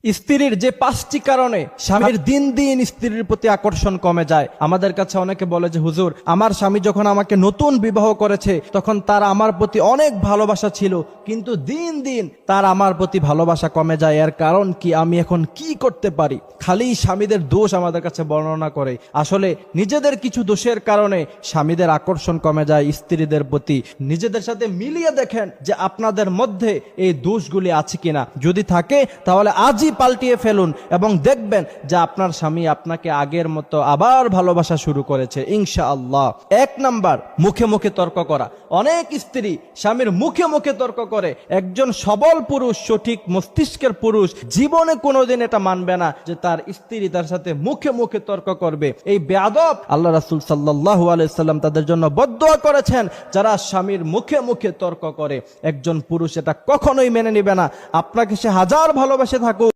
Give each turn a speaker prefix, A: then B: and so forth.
A: স্ত্রীর যে 5টি কারণে স্বামীর দিন দিন স্ত্রীর প্রতি আকর্ষণ কমে যায়। আমাদের কাছে অনেকে বলে যে হুজুর, আমার স্বামী যখন আমাকে নতুন বিবাহ করেছে তখন তার আমার প্রতি অনেক ভালোবাসা ছিল, কিন্তু দিন দিন তার আমার প্রতি ভালোবাসা কমে যায়। এর কারণ কি? আমি এখন কি করতে পারি? খালি স্বামীদের দোষ আমাদের কাছে বর্ণনা করে। আসলে নিজেদের কিছু দোষের কারণে স্বামীদের আকর্ষণ কমে যায় স্ত্রীদের প্রতি। নিজেদের সাথে মিলিয়ে দেখেন যে আপনাদের মধ্যে এই দোষগুলি আছে কিনা। যদি থাকে তাহলে আজই পাল্টিয়ে ফেলুন এবং দেখবেন যে আপনার স্বামী আপনাকে আগের মতো আবার ভালোবাসা শুরু করেছে ইনশাআল্লাহ। 1 নাম্বার, মুখে মুখে তর্ক করা। অনেক স্ত্রী স্বামীর মুখে মুখে তর্ক করে। একজন সবল পুরুষ, সঠিক মস্তিষ্কের পুরুষ জীবনে কোনোদিন এটা মানবে না যে তার স্ত্রী তার সাথে মুখে মুখে তর্ক করবে। এই বেয়াদব আল্লাহ রাসূল সাল্লাল্লাহু আলাইহি সাল্লাম তাদের জন্য বদদুয়া করেছেন যারা স্বামীর মুখে মুখে তর্ক করে। একজন পুরুষ এটা কখনোই মেনে নেবে না। আপনাকে সে হাজার ভালোবাসে থাকুক,